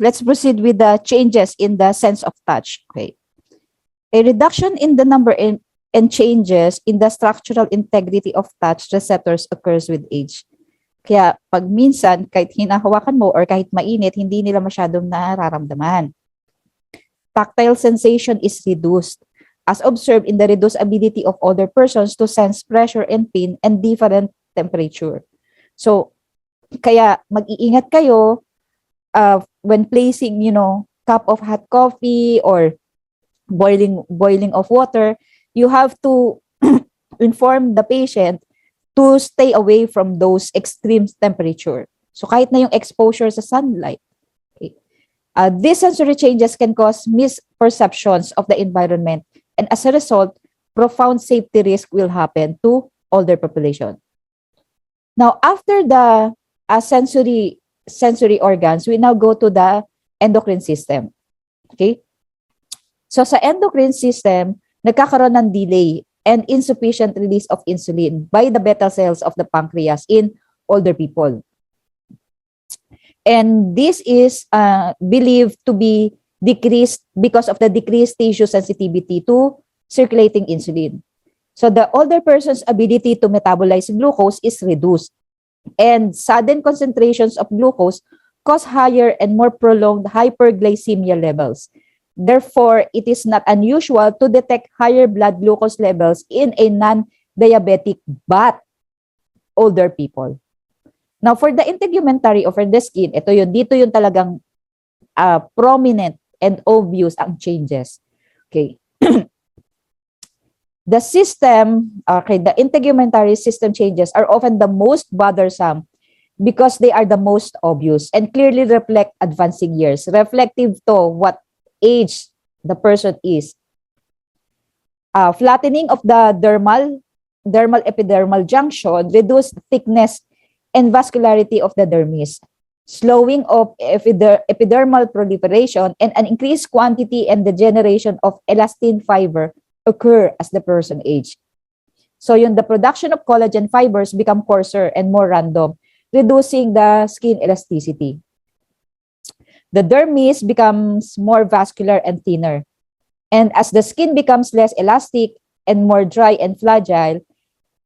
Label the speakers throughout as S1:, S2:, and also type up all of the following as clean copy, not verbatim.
S1: let's proceed with the changes in the sense of touch. Okay. A reduction in the number and changes in the structural integrity of touch receptors occurs with age. Kaya pag minsan, kahit hinahawakan mo or kahit mainit, hindi nila masyadong nararamdaman. Tactile sensation is reduced, as observed in the reduced ability of older persons to sense pressure and pain and different temperature. So, kaya mag-iingat kayo when placing, cup of hot coffee or boiling of water. You have to inform the patient to stay away from those extreme temperature. So kahit na yung exposure sa sunlight. Okay. These sensory changes can cause misperceptions of the environment, and as a result, profound safety risk will happen to older population. Now, after the sensory organs, we now go to the endocrine system. Okay? So sa endocrine system, nagkakaroon ng delay and insufficient release of insulin by the beta cells of the pancreas in older people. And this is believed to be decreased because of the decreased tissue sensitivity to circulating insulin. So the older person's ability to metabolize glucose is reduced, and sudden concentrations of glucose cause higher and more prolonged hyperglycemia levels. Therefore, it is not unusual to detect higher blood glucose levels in a non-diabetic but older people. Now, for the integumentary or for the skin, dito yun talagang prominent and obvious ang changes. Okay. The integumentary system changes are often the most bothersome because they are the most obvious and clearly reflect advancing years, reflective to what age the person is. Flattening of the dermal epidermal junction, reduced thickness and vascularity of the dermis, slowing of epidermal proliferation, and an increased quantity and the generation of elastin fiber occur as the person age. So the production of collagen fibers become coarser and more random, reducing the skin elasticity. The dermis becomes more vascular and thinner. And as the skin becomes less elastic and more dry and fragile,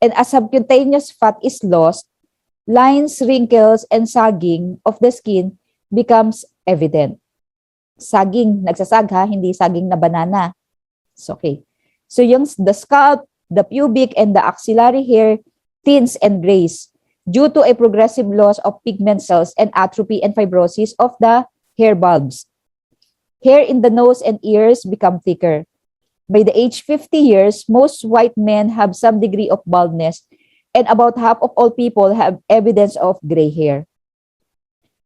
S1: and as subcutaneous fat is lost, lines, wrinkles, and sagging of the skin becomes evident. Sagging, nagsasag ha, hindi sagging na banana. So, okay. So the scalp, the pubic, and the axillary hair thins and grays due to a progressive loss of pigment cells and atrophy and fibrosis of the hair bulbs. Hair in the nose and ears become thicker. By the age 50 years, most white men have some degree of baldness, and about half of all people have evidence of gray hair.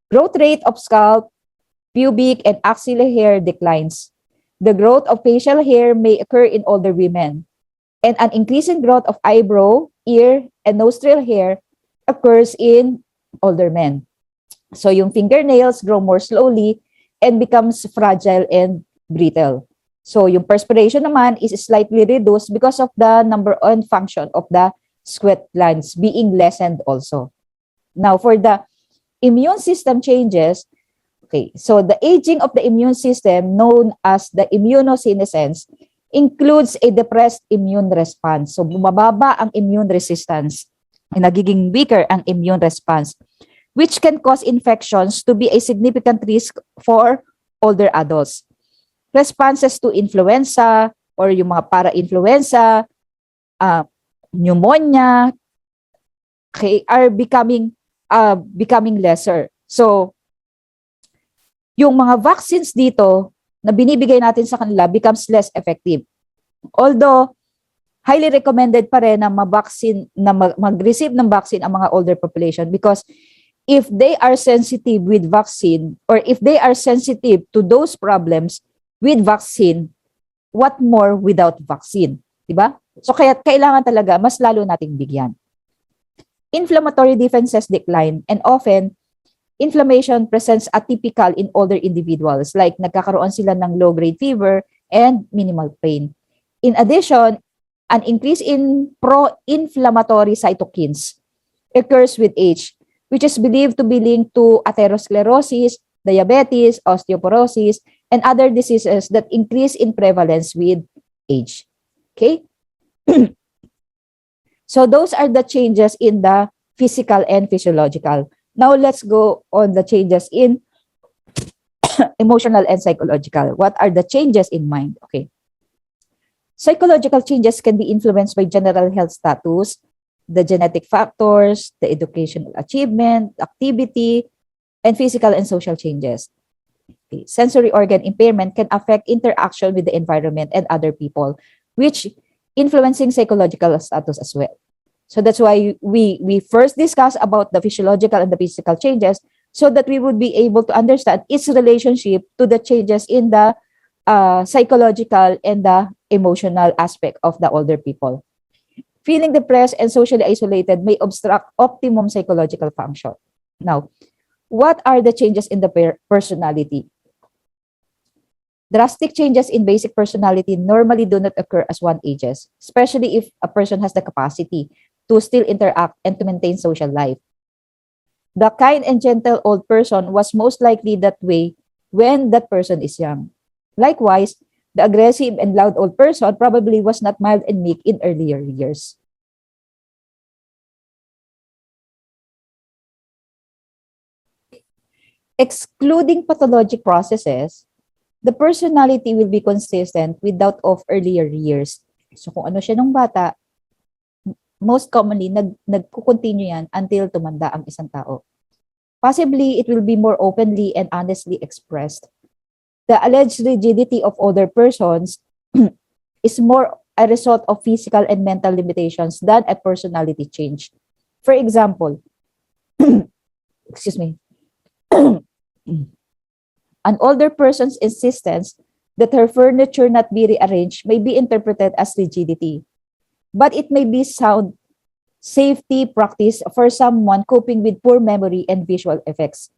S1: Growth rate of scalp, pubic, and axillary hair declines. The growth of facial hair may occur in older women, and an increasing growth of eyebrow, ear, and nostril hair occurs in older men. So yung fingernails grow more slowly and becomes fragile and brittle. So yung perspiration naman is slightly reduced because of the number and function of the sweat glands being lessened also. Now for the immune system changes, okay, so the aging of the immune system known as the immunosenescence includes a depressed immune response. So bumababa ang immune resistance, nagiging weaker ang immune response, which can cause infections to be a significant risk for older adults. Responses to influenza or yung mga para-influenza, pneumonia, okay, are becoming lesser. So, yung mga vaccines dito na binibigay natin sa kanila becomes less effective. Although, highly recommended pa rin na mag-receive ng vaccine ang mga older population because if they are sensitive with vaccine or if they are sensitive to those problems with vaccine, what more without vaccine? Diba? So kaya kailangan talaga mas lalo nating bigyan. Inflammatory defenses decline, and often inflammation presents atypical in older individuals, like nagkakaroon sila ng low-grade fever and minimal pain. In addition, an increase in pro-inflammatory cytokines occurs with age, which is believed to be linked to atherosclerosis, diabetes, osteoporosis, and other diseases that increase in prevalence with age. Okay? So those are the changes in the physical and physiological. Now let's go on the changes in emotional and psychological. What are the changes in mind? Okay. Psychological changes can be influenced by general health status, the genetic factors, the educational achievement, activity, and physical and social changes. Okay. Sensory organ impairment can affect interaction with the environment and other people, which influencing psychological status as well. So that's why we first discuss about the physiological and the physical changes so that we would be able to understand its relationship to the changes in the psychological and the emotional aspect of the older people. Feeling depressed and socially isolated may obstruct optimum psychological function. Now, what are the changes in the personality? Drastic changes in basic personality normally do not occur as one ages, especially if a person has the capacity to still interact and to maintain social life. The kind and gentle old person was most likely that way when that person is young. Likewise, the aggressive and loud old person probably was not mild and meek in earlier years. Excluding pathologic processes, the personality will be consistent with that of earlier years. So kung ano siya nung bata, most commonly, nagko-continue yan until tumanda ang isang tao. Possibly, it will be more openly and honestly expressed. The alleged rigidity of older persons is more a result of physical and mental limitations than a personality change. For example, excuse me, an older person's insistence that her furniture not be rearranged may be interpreted as rigidity, but it may be sound safety practice for someone coping with poor memory and visual effects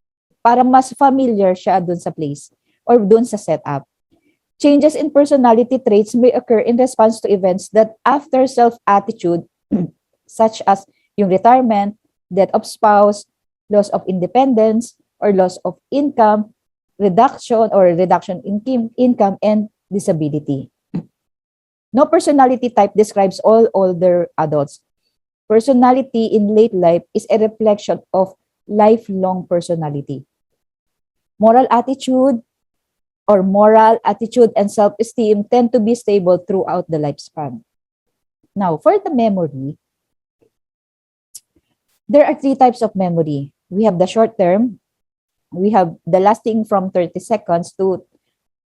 S1: para mas familiar siya dun sa place or dun sa setup. Changes in personality traits may occur in response to events that after self-attitude, such as yung retirement, death of spouse, loss of independence, or loss of income, reduction in income, and disability. No personality type describes all older adults. Personality in late life is a reflection of lifelong personality. Moral attitude and self-esteem tend to be stable throughout the lifespan. Now, for the memory, there are 3 types of memory. We have the short term, we have the lasting from 30 seconds to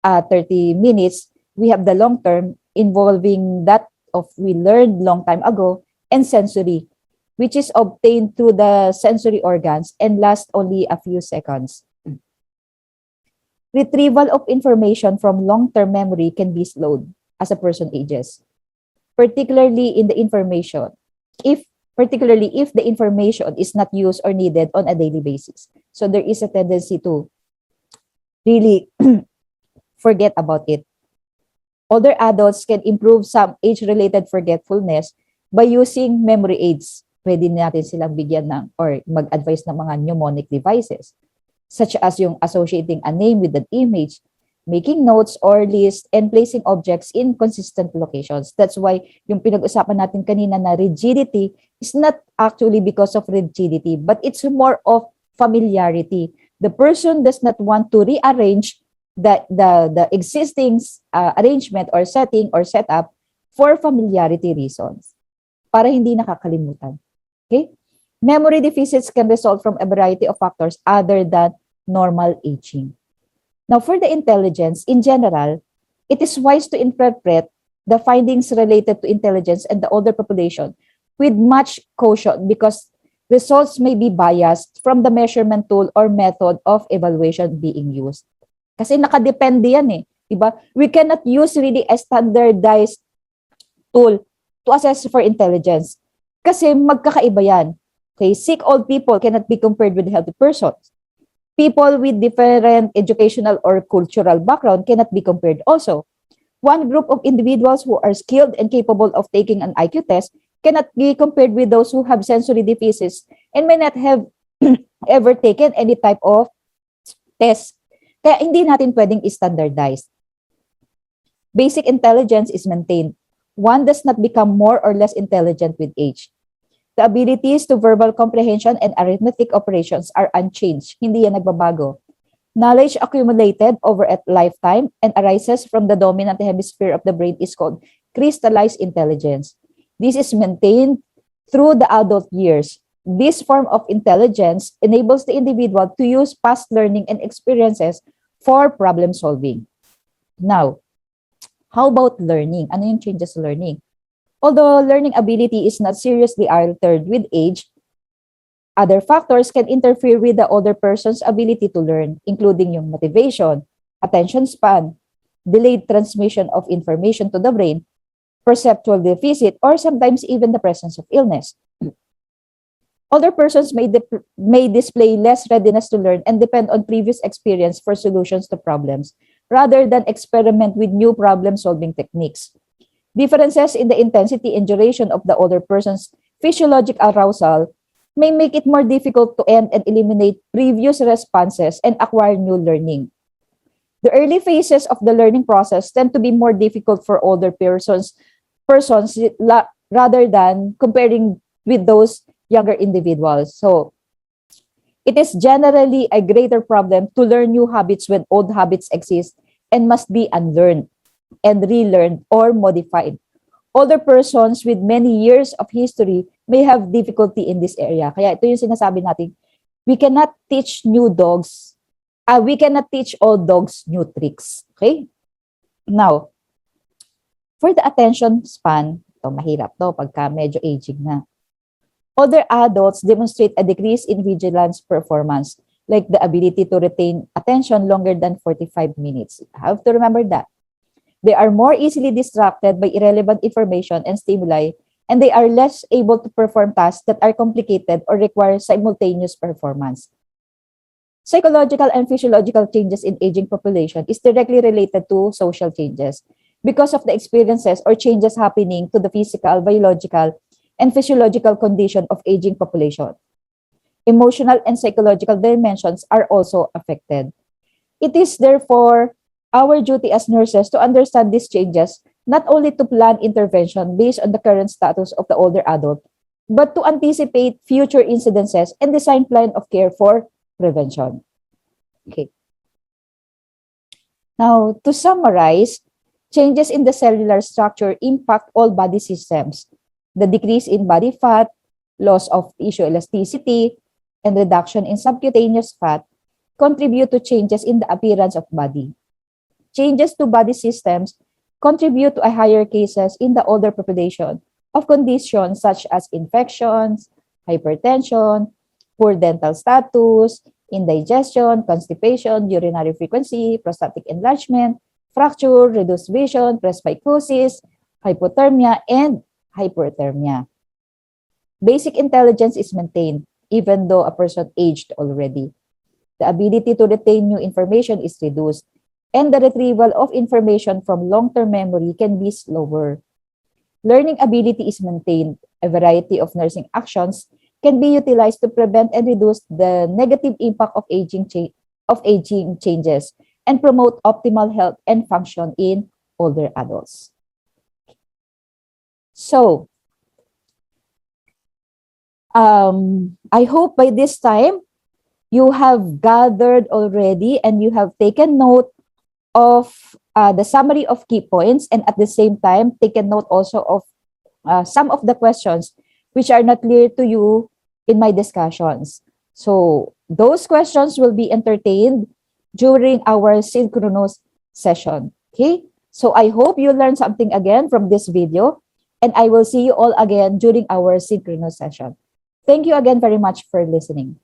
S1: 30 minutes, we have the long term involving that of we learned long time ago, and sensory, which is obtained through the sensory organs and lasts only a few seconds. Retrieval of information from long-term memory can be slowed as a person ages, particularly in the information, particularly if the information is not used or needed on a daily basis. So there is a tendency to really forget about it. Older adults can improve some age-related forgetfulness by using memory aids. Pwede natin silang bigyan ng or mag-advise ng mga mnemonic devices, such as yung associating a name with an image, making notes or lists, and placing objects in consistent locations. That's why yung pinag-usapan natin kanina na rigidity is not actually because of rigidity, but it's more of familiarity. The person does not want to rearrange the existing arrangement or setting or setup for familiarity reasons, para hindi nakakalimutan. Okay? Memory deficits can result from a variety of factors other than normal aging. Now, for the intelligence, in general, it is wise to interpret the findings related to intelligence and the older population with much caution because results may be biased from the measurement tool or method of evaluation being used. Kasi nakadepende yan eh. Diba? We cannot use really a standardized tool to assess for intelligence. Kasi magkakaiba yan. Okay? Sick old people cannot be compared with healthy persons. People with different educational or cultural background cannot be compared also. One group of individuals who are skilled and capable of taking an IQ test cannot be compared with those who have sensory deficits and may not have ever taken any type of test. Kaya hindi natin pwedeng standardize. Basic intelligence is maintained. One does not become more or less intelligent with age. The abilities to verbal comprehension and arithmetic operations are unchanged. Hindi yan nagbabago. Knowledge accumulated over a lifetime and arises from the dominant hemisphere of the brain is called crystallized intelligence. This is maintained through the adult years. This form of intelligence enables the individual to use past learning and experiences for problem solving. Now, how about learning? Ano yung changes sa learning? Although learning ability is not seriously altered with age, other factors can interfere with the older person's ability to learn, including yung motivation, attention span, delayed transmission of information to the brain, perceptual deficit, or sometimes even the presence of illness. Older persons may display less readiness to learn and depend on previous experience for solutions to problems, rather than experiment with new problem-solving techniques. Differences in the intensity and duration of the older person's physiologic arousal may make it more difficult to end and eliminate previous responses and acquire new learning. The early phases of the learning process tend to be more difficult for older persons rather than comparing with those younger individuals. So, it is generally a greater problem to learn new habits when old habits exist and must be unlearned and relearned or modified. Older persons with many years of history may have difficulty in this area. Kaya ito yung sinasabi natin, we cannot teach old dogs new tricks. Okay? Now, for the attention span, ito mahirap to pagka medyo aging na. Older adults demonstrate a decrease in vigilance performance, like the ability to retain attention longer than 45 minutes. You have to remember that. They are more easily distracted by irrelevant information and stimuli, and they are less able to perform tasks that are complicated or require simultaneous performance. Psychological and physiological changes in aging population is directly related to social changes because of the experiences or changes happening to the physical, biological, and physiological condition of aging population. Emotional and psychological dimensions are also affected. It is therefore our duty as nurses to understand these changes, not only to plan intervention based on the current status of the older adult, but to anticipate future incidences and design plan of care for prevention. Okay. Now, to summarize, changes in the cellular structure impact all body systems. The decrease in body fat, loss of tissue elasticity, and reduction in subcutaneous fat contribute to changes in the appearance of body. Changes to body systems contribute to a higher cases in the older population of conditions such as infections, hypertension, poor dental status, indigestion, constipation, urinary frequency, prostatic enlargement, fracture, reduced vision, presbycusis, hypothermia, and hyperthermia. Basic intelligence is maintained even though a person aged already. The ability to retain new information is reduced, and the retrieval of information from long-term memory can be slower. Learning ability is maintained. A variety of nursing actions can be utilized to prevent and reduce the negative impact of aging changes and promote optimal health and function in older adults. So, I hope by this time you have gathered already and you have taken note of the summary of key points, and at the same time taken note also of some of the questions which are not clear to you in my discussions. So those questions will be entertained during our synchronous session. Okay, so I hope you learned something again from this video, and I will see you all again during our synchronous session. Thank you again very much for listening.